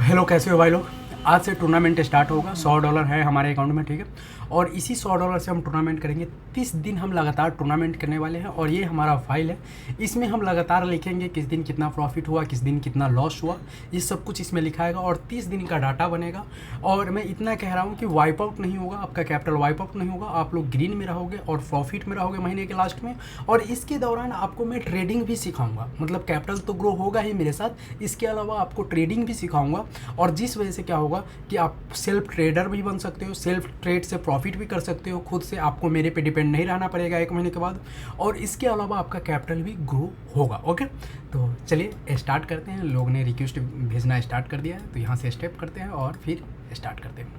Hello, कैसे हो भाई लोग। आज से टूर्नामेंट स्टार्ट होगा। $100 है हमारे अकाउंट में, ठीक है। और इसी $100 से हम टूर्नामेंट करेंगे। 30 दिन हम लगातार टूर्नामेंट करने वाले हैं और ये हमारा फाइल है। इसमें हम लगातार लिखेंगे किस दिन कितना प्रॉफिट हुआ, किस दिन कितना लॉस हुआ, ये सब कुछ इसमें लिखा आएगा और 30 दिन का डाटा बनेगा। और मैं इतना कह रहा हूँ कि वाइप आउट नहीं होगा, आपका कैपिटल वाइप आउट नहीं होगा। आप लोग ग्रीन में रहोगे और प्रॉफिट में रहोगे महीने के लास्ट में। और इसके दौरान आपको मैं ट्रेडिंग भी सिखाऊंगा, मतलब कैपिटल तो ग्रो होगा ही मेरे साथ, इसके अलावा आपको ट्रेडिंग भी सिखाऊंगा। और जिस वजह से क्या होगा कि आप सेल्फ ट्रेडर भी बन सकते हो, सेल्फ ट्रेड से प्रॉफिट भी कर सकते हो खुद से। आपको मेरे पे डिपेंड नहीं रहना पड़ेगा 1 महीने के बाद। और इसके अलावा आपका कैपिटल भी ग्रो होगा। ओके, तो चलिए स्टार्ट करते हैं। लोग ने रिक्वेस्ट भेजना स्टार्ट कर दिया है, तो यहाँ से स्टेप करते हैं और फिर स्टार्ट करते हैं।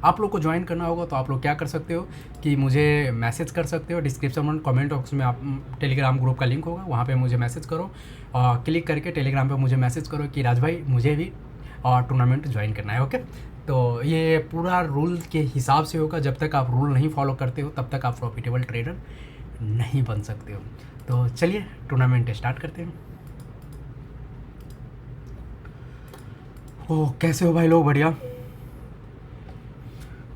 आप लोग को ज्वाइन करना होगा तो आप लोग क्या कर सकते हो कि मुझे मैसेज कर सकते हो। डिस्क्रिप्शन में कमेंट बॉक्स में आप टेलीग्राम ग्रुप का लिंक होगा, वहाँ पे मुझे मैसेज करो और क्लिक करके टेलीग्राम पे मुझे मैसेज करो कि राज भाई मुझे भी टूर्नामेंट ज्वाइन करना है। ओके, तो ये पूरा रूल के हिसाब से होगा। जब तक आप रूल नहीं फॉलो करते हो तब तक आप प्रॉफिटेबल ट्रेडर नहीं बन सकते हो। तो चलिए टूर्नामेंट स्टार्ट करते हैं। ओह, कैसे हो भाई लोग? बढ़िया।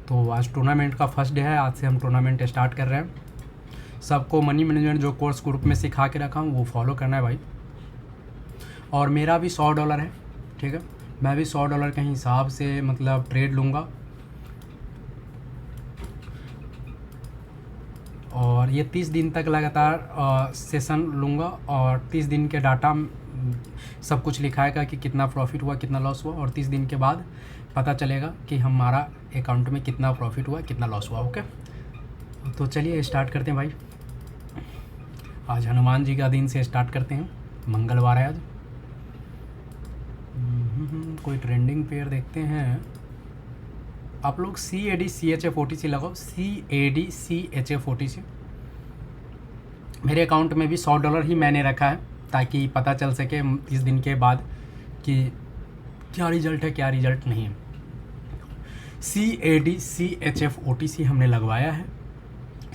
तो आज टूर्नामेंट का फर्स्ट डे है। आज से हम टूर्नामेंट स्टार्ट कर रहे हैं। सबको मनी मैनेजमेंट जो कोर्स ग्रुप में सिखा के रखा हूँ वो फॉलो करना है भाई। और मेरा भी $100 है, ठीक है। मैं भी $100 के हिसाब से मतलब ट्रेड लूँगा। और ये 30 दिन तक लगातार सेशन लूँगा और 30 दिन के डाटा सब कुछ लिखाएगा कि कितना प्रॉफिट हुआ, कितना लॉस हुआ। और 30 दिन के बाद पता चलेगा कि हमारा अकाउंट में कितना प्रॉफिट हुआ, कितना लॉस हुआ। ओके, तो चलिए स्टार्ट करते हैं भाई। आज हनुमान जी का दिन से स्टार्ट करते हैं, मंगलवार है आज। कोई ट्रेंडिंग पेयर देखते हैं। आप लोग CAD CHF OTC लगाओ, CAD CHF OTC। मेरे अकाउंट में भी $100 ही मैंने रखा है ताकि पता चल सके 30 दिन के बाद कि क्या रिजल्ट है, क्या रिजल्ट नहीं है। CAD CHF OTC हमने लगवाया है।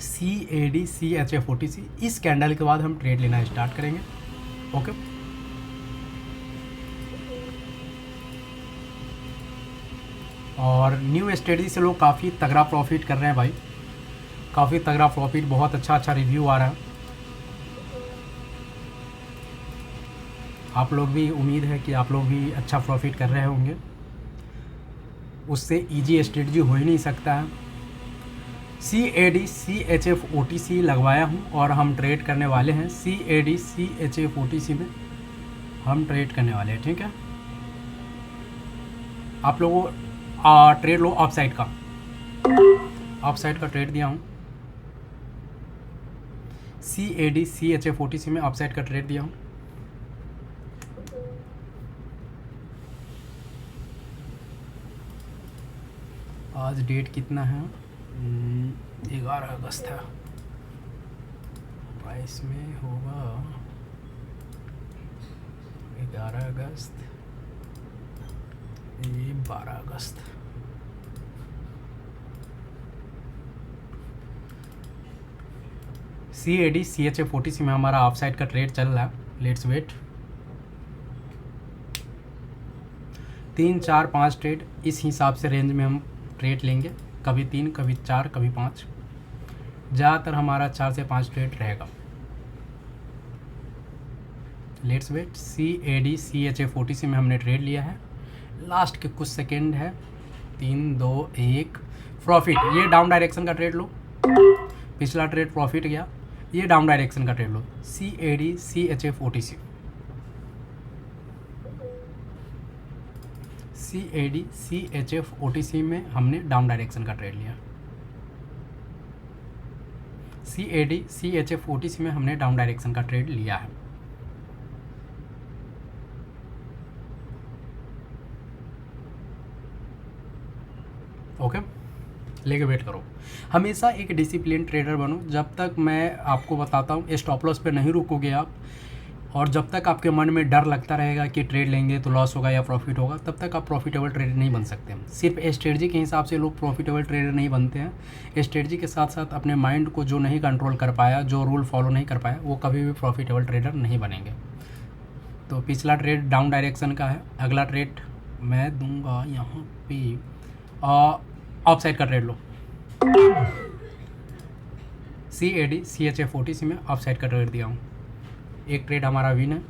CAD CHF OTC। इस कैंडल के बाद हम ट्रेड लेना स्टार्ट करेंगे। ओके, और न्यू स्ट्रेटजी से लोग काफ़ी तगड़ा प्रॉफिट कर रहे हैं भाई, काफ़ी तगड़ा प्रॉफिट, बहुत अच्छा रिव्यू आ रहा है। आप लोग भी, उम्मीद है कि आप लोग भी अच्छा प्रॉफिट कर रहे होंगे। उससे इजी स्ट्रेटजी हो ही नहीं सकता है। CAD CHF OTC लगवाया हूँ और हम ट्रेड करने वाले हैं। CAD CHF OTC में हम ट्रेड करने वाले हैं, ठीक है। आप लोगों ट्रेड लो ऑफ साइड का, ऑफ साइड का ट्रेड दिया हूँ। CAD CHF OTC में ऑफ साइड का ट्रेड दिया हूँ। आज डेट कितना है? 11 अगस्त है। 22 में होगा 11 अगस्त, ये 12 अगस्त। CAD CHF OTC में हमारा ऑफ साइड का ट्रेड चल रहा है। Let's wait. 3, 4, 5 ट्रेड, इस हिसाब से रेंज में हम ट्रेड लेंगे। कभी 3, कभी 4, कभी 5। ज़्यादातर हमारा 4 से 5 ट्रेड रहेगा। Let's wait. CAD CHF OTC में हमने ट्रेड लिया है। लास्ट के कुछ सेकेंड है। 3, 2, 1 प्रॉफिट। ये डाउन डायरेक्शन का ट्रेड लो। पिछला ट्रेड प्रॉफिट गया, ये डाउन डायरेक्शन का ट्रेड लो। CAD CHF OTC। CAD CHF OTC में हमने डाउन डायरेक्शन का ट्रेड लिया। CAD CHF OTC में हमने डाउन डायरेक्शन का ट्रेड लिया है। ओके, लेके वेट करो। हमेशा एक डिसिप्लिन ट्रेडर बनो। जब तक मैं आपको बताता हूँ स्टॉप लॉस पे नहीं रुकोगे आप, और जब तक आपके मन में डर लगता रहेगा कि ट्रेड लेंगे तो लॉस होगा या प्रॉफिट होगा, तब तक आप प्रॉफिटेबल ट्रेडर नहीं बन सकते। सिर्फ स्ट्रेटजी के हिसाब से लोग प्रॉफिटेबल ट्रेडर नहीं बनते हैं। स्ट्रेटजी के साथ साथ अपने माइंड को जो नहीं कंट्रोल कर पाया, जो रूल फॉलो नहीं कर पाया, वो कभी भी प्रॉफिटेबल ट्रेडर नहीं बनेंगे। तो पिछला ट्रेड डाउन डायरेक्शन का है, अगला ट्रेड मैं दूंगा यहाँ पे ऑफ साइड का ट्रेड लो। CAD CHF40 में ऑफ साइड का ट्रेड दिया हूँ, एक ट्रेड हमारा विन है।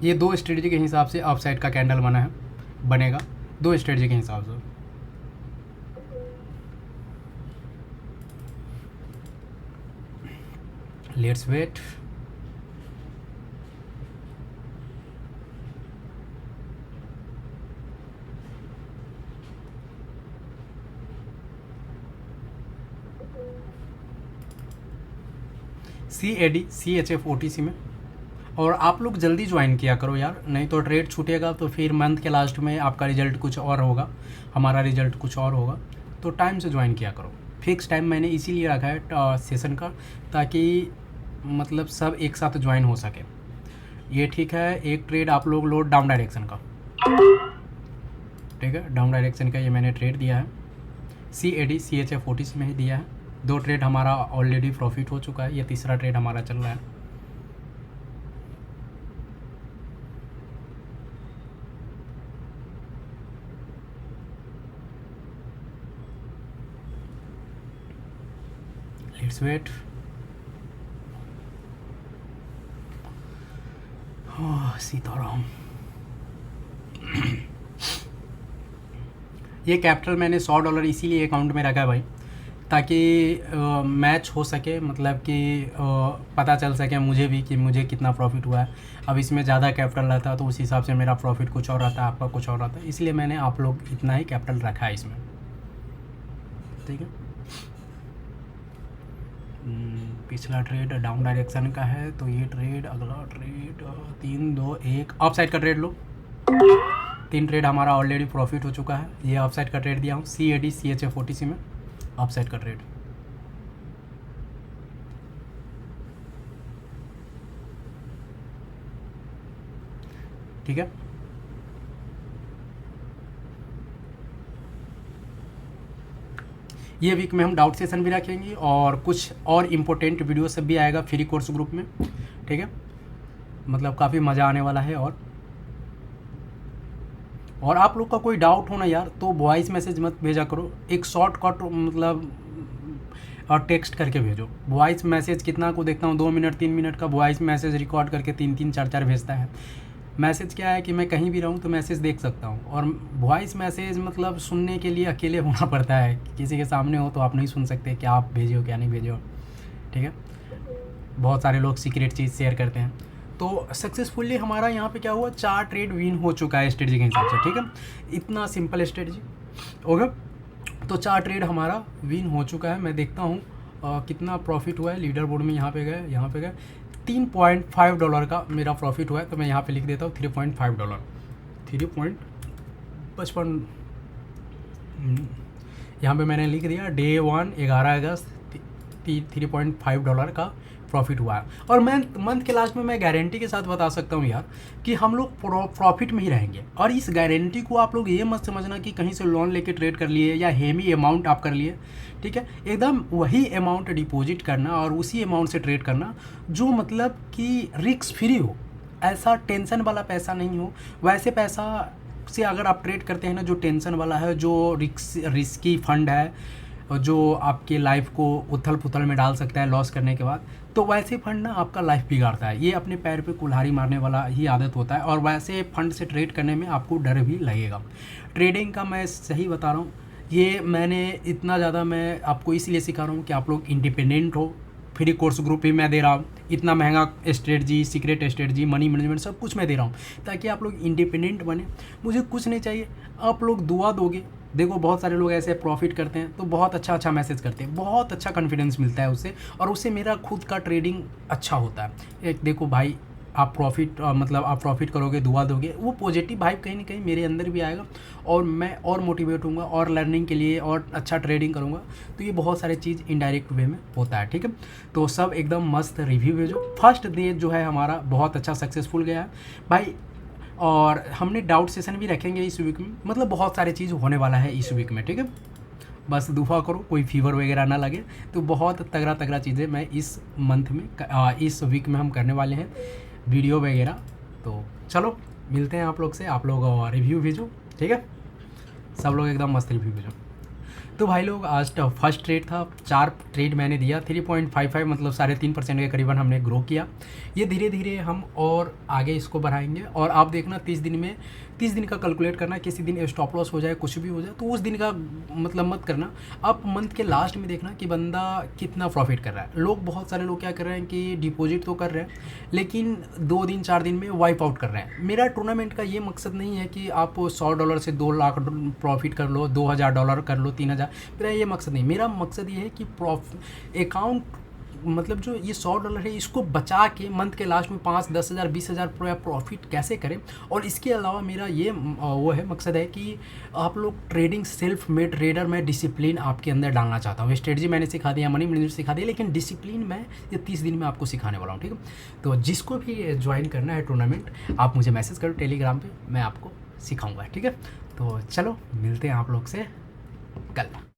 ये 2 स्ट्रेटजी के हिसाब से ऑफ साइड का कैंडल बनेगा 2 स्ट्रेटजी के हिसाब से। Let's wait. CAD CHF40 में, और आप लोग जल्दी ज्वाइन किया करो यार, नहीं तो ट्रेड छूटेगा तो फिर मंथ के लास्ट में आपका रिजल्ट कुछ और होगा, हमारा रिजल्ट कुछ और होगा। तो टाइम से ज्वाइन किया करो। फिक्स टाइम मैंने इसीलिए रखा है सेशन का, ताकि मतलब सब एक साथ ज्वाइन हो सके। ये ठीक है, एक ट्रेड आप लोग लो डाउन डायरेक्शन का, ठीक है, डाउन डायरेक्शन का ये मैंने ट्रेड दिया है, CAD CHF40 में ही दिया है। 2 ट्रेड हमारा ऑलरेडी प्रॉफिट हो चुका है, ये तीसरा ट्रेड हमारा चल रहा है। Let's wait. सीताराम। ये कैपिटल मैंने $100 इसीलिए अकाउंट में रखा है भाई, ताकि मैच हो सके, मतलब कि पता चल सके मुझे भी कि मुझे कितना प्रॉफिट हुआ है। अब इसमें ज़्यादा कैपिटल रहता है तो उस हिसाब से मेरा प्रॉफिट कुछ और रहता है, आपका कुछ और रहता है, इसलिए मैंने आप लोग इतना ही कैपिटल रखा है इसमें, ठीक है। पिछला ट्रेड डाउन डायरेक्शन का है, तो ये ट्रेड, अगला ट्रेड 3 2 1 ऑफ साइड का ट्रेड लो। 3 ट्रेड हमारा ऑलरेडी प्रॉफिट हो चुका है। ये ऑफ साइड का ट्रेड दिया हूँ, CAD CHF40 में ऑफ साइड का ट्रेड। ठीक है, ये वीक में हम डाउट सेशन भी रखेंगे और कुछ और इम्पोर्टेंट वीडियो सब भी आएगा फ्री कोर्स ग्रुप में, ठीक है। मतलब काफ़ी मज़ा आने वाला है। और आप लोग का कोई डाउट हो ना यार, तो वॉइस मैसेज मत भेजा करो, एक शॉर्टकट मतलब और टेक्स्ट करके भेजो। वॉइस मैसेज कितना को देखता हूँ, 2 मिनट 3 मिनट का वॉइस मैसेज रिकॉर्ड करके 3 4 भेजता है। मैसेज क्या है कि मैं कहीं भी रहूँ तो मैसेज देख सकता हूँ, और वॉइस मैसेज मतलब सुनने के लिए अकेले होना पड़ता है, किसी के सामने हो तो आप नहीं सुन सकते क्या आप भेजे हो क्या नहीं भेजे हो, ठीक है। बहुत सारे लोग सीक्रेट चीज़ शेयर करते हैं। तो सक्सेसफुली हमारा यहाँ पे क्या हुआ, 4 ट्रेड विन हो चुका है स्ट्रेटजी के हिसाब से, ठीक है। इतना सिंपल स्ट्रेटजी ओके। तो 4 ट्रेड हमारा विन हो चुका है। मैं देखता हूँ कितना प्रॉफिट हुआ है। लीडर बोर्ड में यहाँ पे गए $3.5 का मेरा प्रॉफिट हुआ है, तो मैं यहाँ पे लिख देता हूँ $3.5 3.55। यहाँ पे मैंने लिख दिया डे 1 11 अगस्त $3.5 का प्रॉफिट हुआ है। और मैं मंथ के लास्ट में मैं गारंटी के साथ बता सकता हूँ यार कि हम लोग प्रॉफिट में ही रहेंगे। और इस गारंटी को आप लोग ये मत समझना कि कहीं से लोन लेके ट्रेड कर लिए या हेवी अमाउंट आप कर लिए, ठीक है। एकदम वही अमाउंट डिपॉजिट करना और उसी अमाउंट से ट्रेड करना जो मतलब कि रिस्क फ्री हो, ऐसा टेंशन वाला पैसा नहीं हो। वैसे पैसा से अगर आप ट्रेड करते हैं ना, जो टेंशन वाला है, जो रिस्की फंड है, जो आपके लाइफ को उथल पुथल में डाल सकता है लॉस करने के बाद, तो वैसे फंड ना आपका लाइफ बिगाड़ता है। ये अपने पैर पे कुल्हाड़ी मारने वाला ही आदत होता है, और वैसे फंड से ट्रेड करने में आपको डर भी लगेगा। ट्रेडिंग का मैं सही बता रहा हूँ, ये मैंने इतना ज़्यादा मैं आपको इसलिए सिखा रहा हूँ कि आप लोग इंडिपेंडेंट हो। फ्री कोर्स ग्रुप भी मैं दे रहा हूँ, इतना महंगा strategy, secret strategy, money management सब कुछ मैं दे रहा हूँ ताकि आप लोग इंडिपेंडेंट बने। मुझे कुछ नहीं चाहिए, आप लोग दुआ दोगे। देखो बहुत सारे लोग ऐसे प्रॉफिट करते हैं तो बहुत अच्छा मैसेज करते हैं, बहुत अच्छा कॉन्फिडेंस मिलता है उससे, और उससे मेरा खुद का ट्रेडिंग अच्छा होता है। एक देखो भाई, आप प्रॉफिट मतलब आप प्रॉफिट करोगे, दुआ दोगे, वो पॉजिटिव वाइब कहीं ना कहीं मेरे अंदर भी आएगा, और मैं और मोटिवेट होऊंगा और लर्निंग के लिए और अच्छा ट्रेडिंग करूँगा। तो ये बहुत सारे चीज़ इनडायरेक्ट वे में होता है, ठीक है। तो सब एकदम मस्त रिव्यू भेजो। फर्स्ट डे जो है हमारा बहुत अच्छा सक्सेसफुल गया है भाई, और हमने डाउट सेशन भी रखेंगे इस वीक में, मतलब बहुत सारी चीज़ होने वाला है इस वीक में, ठीक है। बस दुआ करो कोई फीवर वगैरह ना लगे। तो बहुत तगड़ा तगड़ा चीज़ें मैं इस मंथ में इस वीक में हम करने वाले हैं, वीडियो वगैरह। तो चलो मिलते हैं आप लोग से, आप लोग रिव्यू भेजो, ठीक है, सब लोग एकदम मस्त रिव्यू भेजो। तो भाई लोग आज फर्स्ट ट्रेड था, 4 ट्रेड मैंने दिया, 3.55 मतलब 3.5% के करीबन हमने ग्रो किया। ये धीरे धीरे हम और आगे इसको बढ़ाएंगे। और आप देखना 30 दिन का कैलकुलेट करना, किसी दिन स्टॉप लॉस हो जाए, कुछ भी हो जाए, तो उस दिन का मतलब मत करना। आप मंथ के लास्ट में देखना कि बंदा कितना प्रॉफिट कर रहा है। लोग बहुत सारे लोग क्या कर रहे हैं कि डिपॉजिट तो कर रहे हैं, लेकिन 2 दिन 4 दिन में वाइप आउट कर रहे हैं। मेरा टूर्नामेंट का ये मकसद नहीं है कि आप $100 से 2 लाख प्रॉफिट कर लो, $2000 कर लो, 3000। मेरा ये मकसद नहीं, मेरा मकसद ये है कि अकाउंट मतलब जो ये $100 है इसको बचा के मंथ के लास्ट में 5, 10 हज़ार, 20 हज़ार प्रॉफिट कैसे करें। और इसके अलावा मेरा ये वो है मकसद है कि आप लोग ट्रेडिंग सेल्फ मेड ट्रेडर में डिसिप्लिन आपके अंदर डालना चाहता हूँ। स्ट्रेटजी मैंने सिखा दिया, मनी मैनेजमेंट सिखा दिया, लेकिन डिसिप्लिन मैं ये 30 दिन में आपको सिखाने वाला हूँ, ठीक है। तो जिसको भी ज्वाइन करना है टूर्नामेंट, आप मुझे मैसेज करो टेलीग्राम पर, मैं आपको सिखाऊँगा, ठीक है। तो चलो मिलते हैं आप लोग से कल।